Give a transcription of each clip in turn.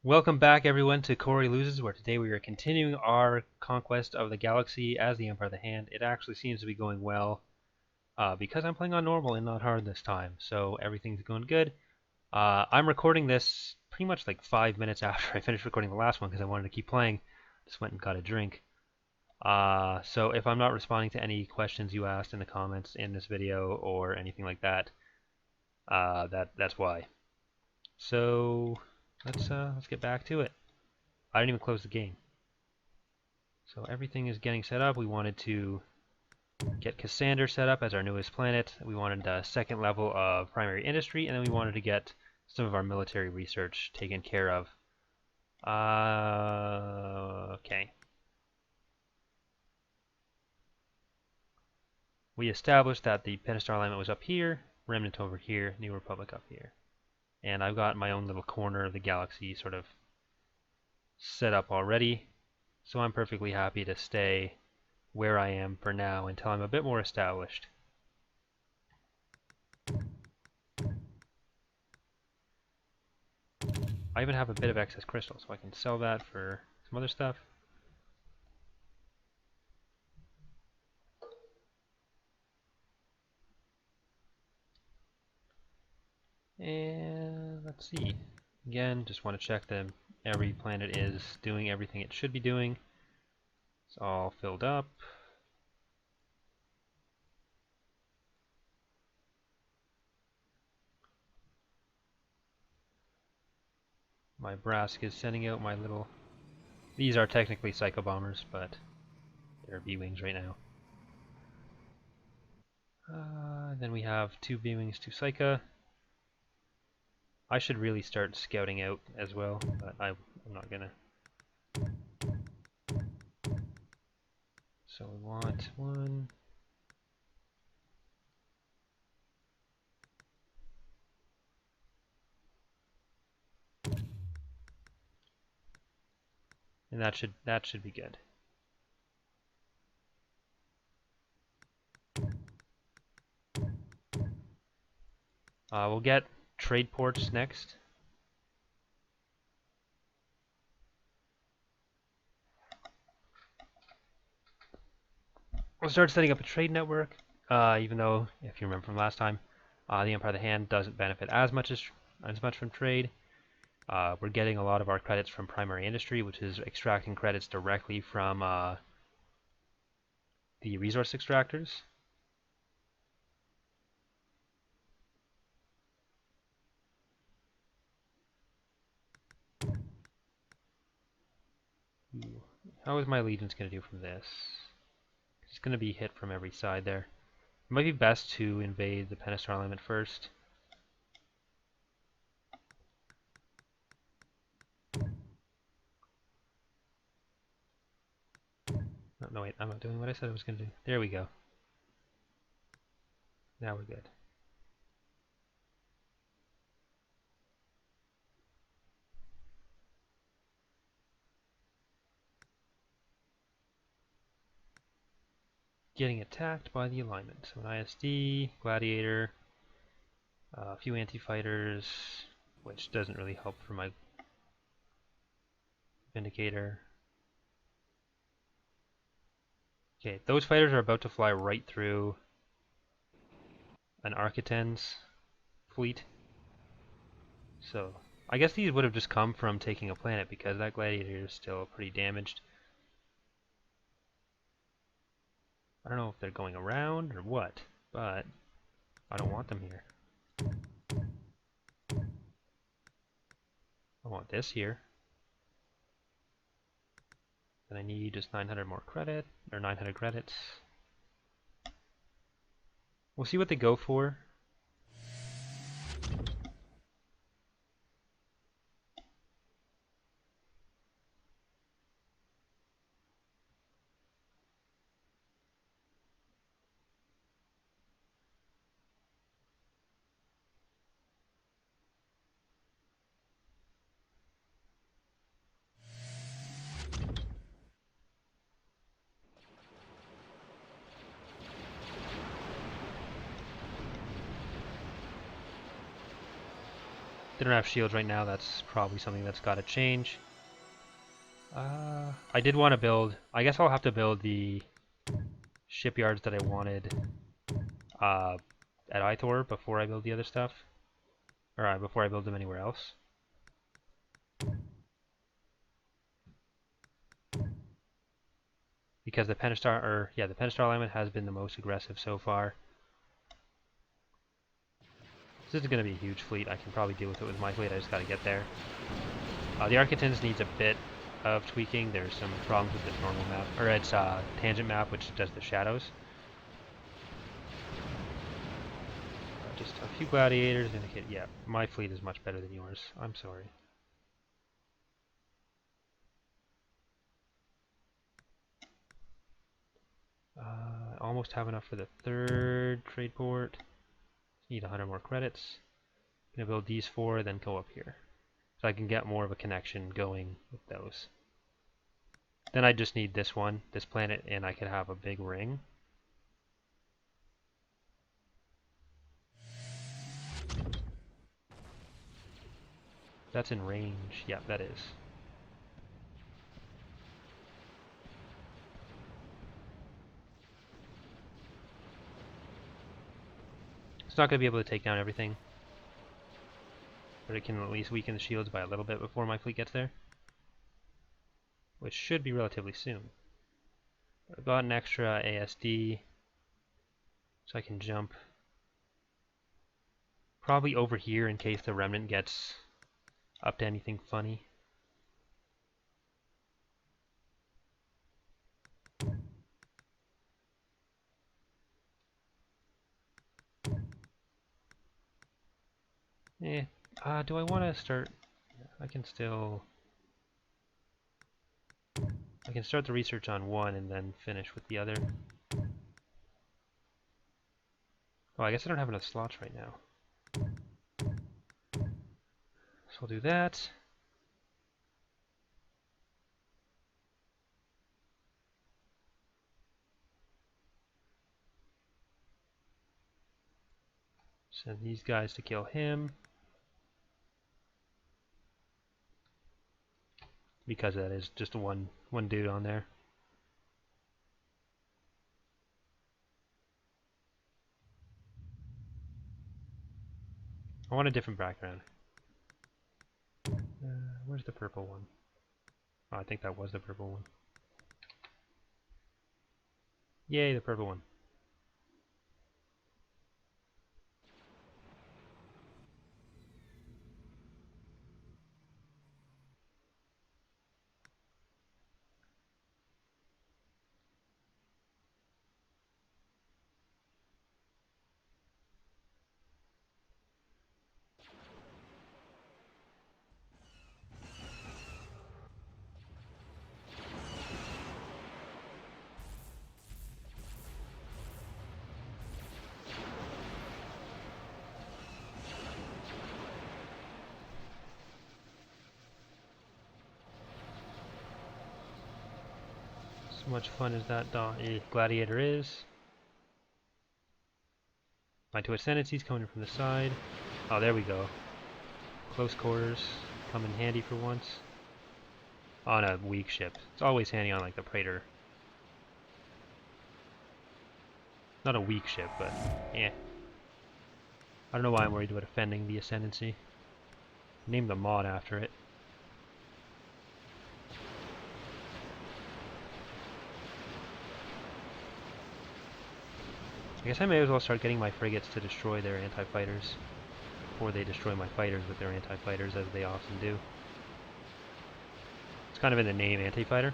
Welcome back everyone to Corey Loses, where today we are continuing our conquest of the galaxy as the Empire of the Hand. It actually seems to be going well because I'm playing on normal and not hard this time, so everything's going good. I'm recording this pretty much like 5 minutes after I finished recording the last one because I wanted to keep playing. Just went and got a drink. So if I'm not responding to any questions you asked in the comments in this video or anything like that, that's why. So let's get back to it. I didn't even close the game. So everything is getting set up. We wanted to get Cassander set up as our newest planet. We wanted a second level of primary industry, and then we wanted to get some of our military research taken care of. Okay. We established that the Pentastar alignment was up here, Remnant over here, New Republic up here. And I've got my own little corner of the galaxy sort of set up already, so I'm perfectly happy to stay where I am for now until I'm a bit more established. I even have a bit of excess crystal, so I can sell that for some other stuff. And let's see. Again, just want to check that every planet is doing everything it should be doing. It's all filled up. My Brask is sending out my little... These are technically Psycho Bombers, but they're B-Wings right now. Then we have 2 B-Wings, 2 Psycha. I should really start scouting out as well, but I'm not gonna. So we want 1. And that should be good. We'll get trade ports next. We'll start setting up a trade network, even though, if you remember from last time, the Empire of the Hand doesn't benefit as much from trade. We're getting a lot of our credits from primary industry, which is extracting credits directly from the resource extractors. How is my allegiance going to do from this? It's going to be hit from every side there. It might be best to invade the Pentastar alignment first. No, wait, I'm not doing what I said I was going to do. There we go. Now we're good. Getting attacked by the alignment. So an ISD, Gladiator, a few anti-fighters, which doesn't really help for my Vindicator. Okay, those fighters are about to fly right through an Architen's fleet. So, I guess these would have just come from taking a planet because that Gladiator is still pretty damaged. I don't know if they're going around or what, but I don't want them here. I want this here. And I need just 900 more credit, or 900 credits. We'll see what they go for. They don't have shields right now. That's probably something that's got to change. I did want to build... I guess I'll have to build the shipyards that I wanted at Ithor before I build the other stuff. Or before I build them anywhere else. Because the Pentastar, the Pentastar alignment has been the most aggressive so far. This isn't going to be a huge fleet. I can probably deal with it with my fleet. I just got to get there. The Architens needs a bit of tweaking. There's some problems with its normal map, or its tangent map, which does the shadows. Just a few gladiators indicate, yeah, my fleet is much better than yours. I'm sorry. I almost have enough for the third trade port. Need 100 more credits. Gonna build these 4, then go up here. So I can get more of a connection going with those. Then I just need this one, this planet, and I could have a big ring. That's in range. Yeah, that is. It's not going to be able to take down everything. But it can at least weaken the shields by a little bit before my fleet gets there. Which should be relatively soon. I've got an extra ASD. So I can jump probably over here in case the remnant gets up to anything funny. Do I want to start? I can still... I can start the research on one and then finish with the other. Oh, I guess I don't have enough slots right now. So I'll do that. Send these guys to kill him. Because that is just one dude on there. I want a different background. Where's the purple one? Oh, I think that was the purple one. Yay, the purple one. As much fun as that gladiator is. My 2 Ascendancies coming in from the side. Oh, there we go. Close quarters come in handy for once. On a weak ship. It's always handy on like the Praetor. Not a weak ship, but yeah. I don't know why I'm worried about offending the Ascendancy. Named the mod after it. I guess I may as well start getting my frigates to destroy their anti-fighters before they destroy my fighters with their anti-fighters, as they often do. It's kind of in the name, anti-fighter.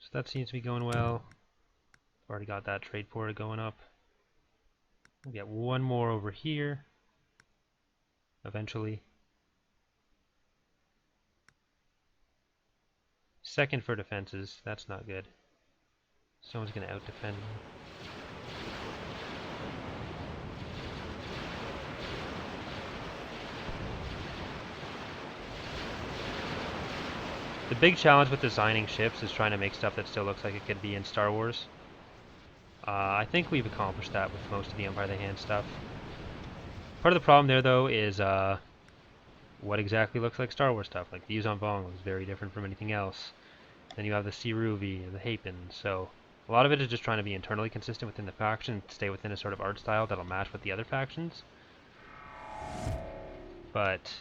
So that seems to be going well. I've already got that trade port going up. We'll get one more over here eventually. Second for defenses, that's not good. Someone's going to out-defend me. The big challenge with designing ships is trying to make stuff that still looks like it could be in Star Wars. I think we've accomplished that with most of the Empire of the Hand stuff. Part of the problem there, though, is what exactly looks like Star Wars stuff. Like the Yuuzhan Vong looks very different from anything else. Then you have the Siruvi and the Hapen. So a lot of it is just trying to be internally consistent within the faction and stay within a sort of art style that'll match with the other factions. But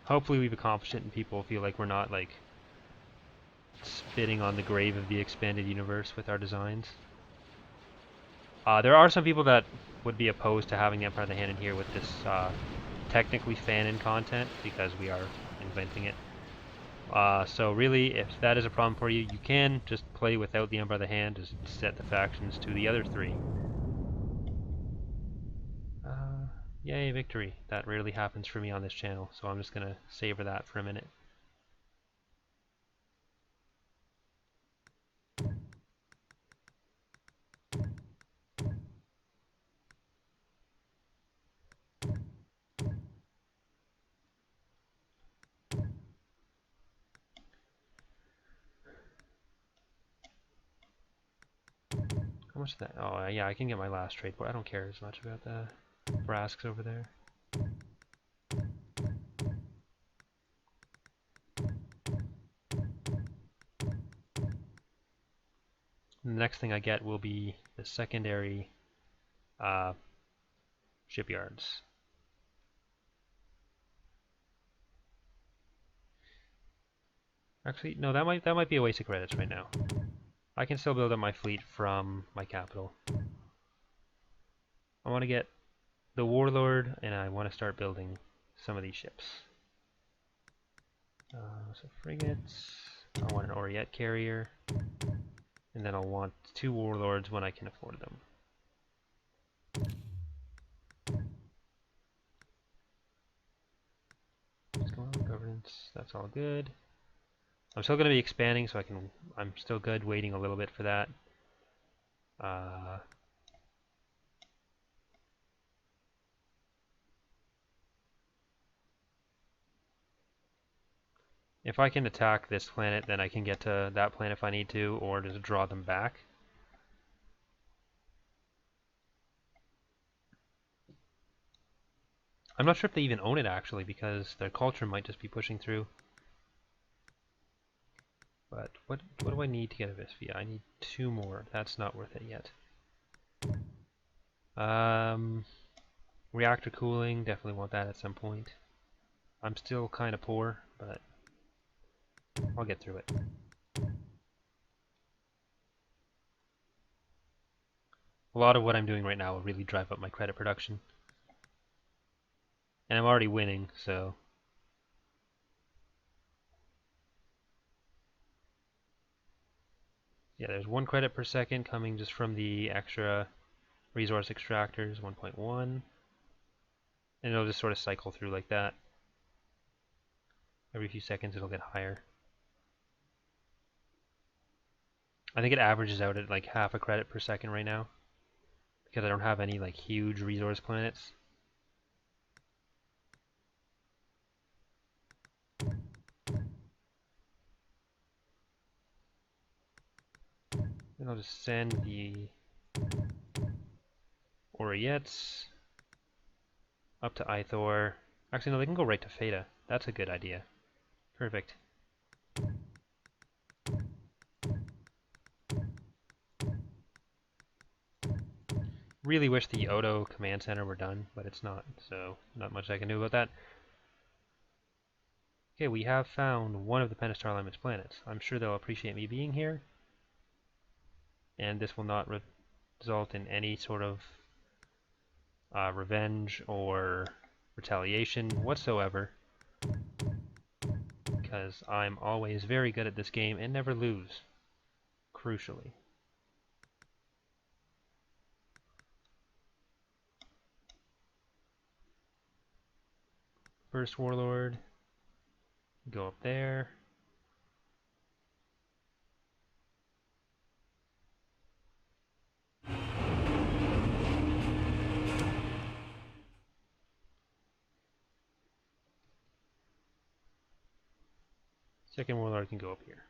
hopefully we've accomplished it and people feel like we're not like spitting on the grave of the expanded universe with our designs. There are some people that would be opposed to having the Empire of the Hand in here with this technically fan-in content because we are inventing it. So really, if that is a problem for you, you can just play without the Empire of the Hand, just set the factions to the other three. Yay, victory. That rarely happens for me on this channel, so I'm just going to savor that for a minute. How much is that? Oh, yeah, I can get my last trade, but I don't care as much about the Brasks over there. The next thing I get will be the secondary shipyards. Actually, no, that might be a waste of credits right now. I can still build up my fleet from my capital. I want to get the Warlord, and I want to start building some of these ships. So frigates. I want an Oriette carrier. And then I'll want 2 Warlords when I can afford them. What's going on? Governance. That's all good. I'm still going to be expanding, so I'm still good waiting a little bit for that. If I can attack this planet, then I can get to that planet if I need to, or just draw them back. I'm not sure if they even own it, actually, because their culture might just be pushing through. But what do I need to get a Visvia? I need 2 more. That's not worth it yet. Reactor cooling, definitely want that at some point. I'm still kind of poor, but I'll get through it. A lot of what I'm doing right now will really drive up my credit production. And I'm already winning, so... Yeah, there's 1 credit per second coming just from the extra resource extractors, 1.1. And it'll just sort of cycle through like that. Every few seconds it'll get higher. I think it averages out at like half a credit per second right now, because I don't have any like huge resource planets. Then I'll just send the Oriettes up to Ithor. Actually, no, they can go right to Theta. That's a good idea. Perfect. Really wish the Odo command center were done, but it's not, so not much I can do about that. Okay, we have found one of the Pentastar alignment's planets. I'm sure they'll appreciate me being here, and this will not result in any sort of revenge or retaliation whatsoever, because I'm always very good at this game and never lose, crucially. First Warlord, go up there. Second warlord can go up here.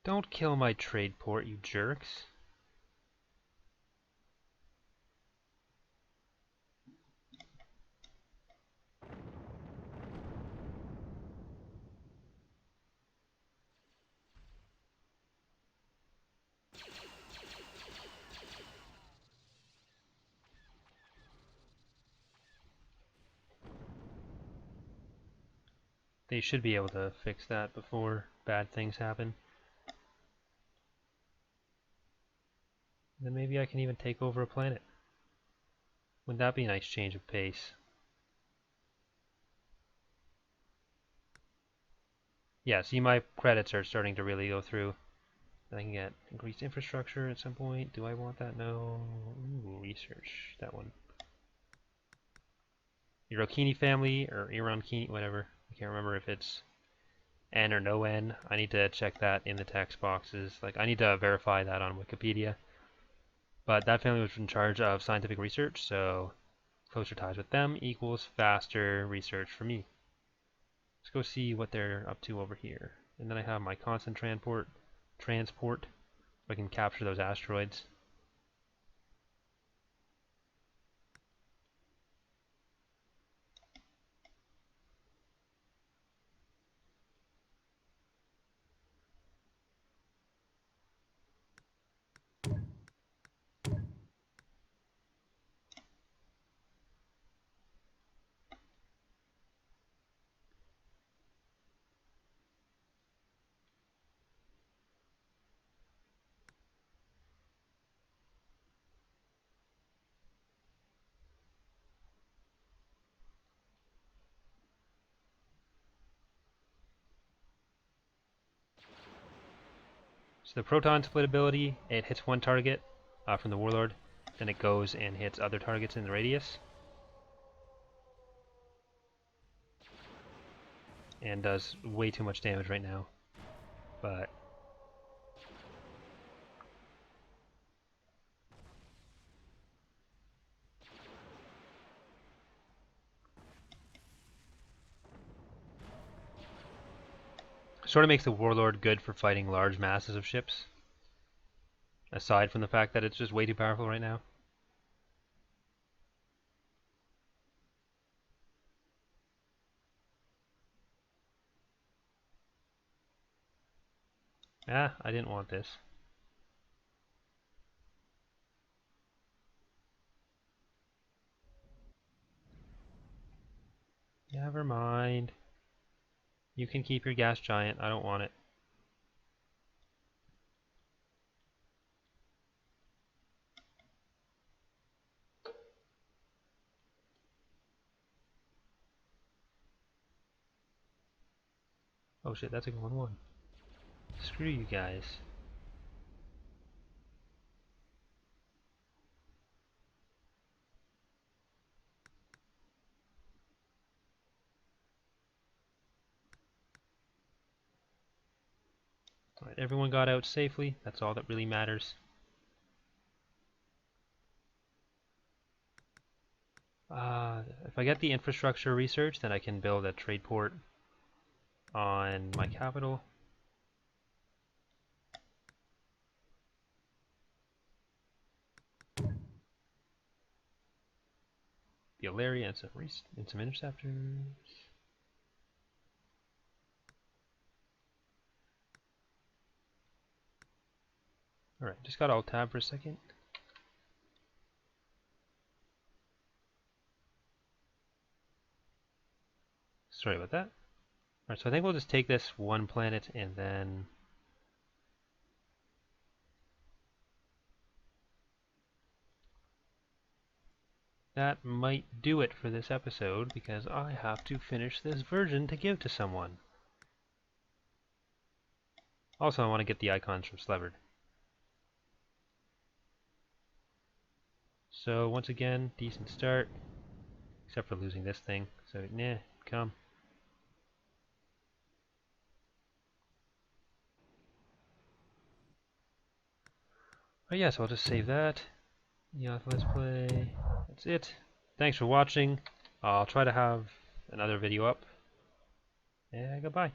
Don't kill my trade port, you jerks. They should be able to fix that before bad things happen. Then maybe I can even take over a planet. Wouldn't that be a nice change of pace? Yeah, see, my credits are starting to really go through. I can get increased infrastructure at some point. Do I want that? No. Ooh, research. That one. Irokini family, or Ironkini, whatever. I can't remember if it's N or no N. I need to check that in the text boxes. Like, I need to verify that on Wikipedia. But that family was in charge of scientific research, so closer ties with them equals faster research for me. Let's go see what they're up to over here. And then I have my constant transport. I can capture those asteroids. So the proton split ability, it hits one target from the warlord, then it goes and hits other targets in the radius. And does way too much damage right now. But sort of makes the warlord good for fighting large masses of ships. Aside from the fact that it's just way too powerful right now. Ah, I didn't want this. Never mind. You can keep your gas giant. I don't want it. Oh shit, that's a 1-1. Screw you guys. Alright, everyone got out safely. That's all that really matters. If I get the infrastructure research, then I can build a trade port on my capital. The Alaria and some interceptors. Alright, just got alt tab for a second. Sorry about that. Alright, so I think we'll just take this one planet and then that might do it for this episode because I have to finish this version to give to someone. Also, I want to get the icons from Slevered. So once again, decent start, except for losing this thing. So nah, come. Oh yeah, so I'll just save that. Yeah, let's play. that's it. Thanks for watching. I'll try to have another video up. And goodbye.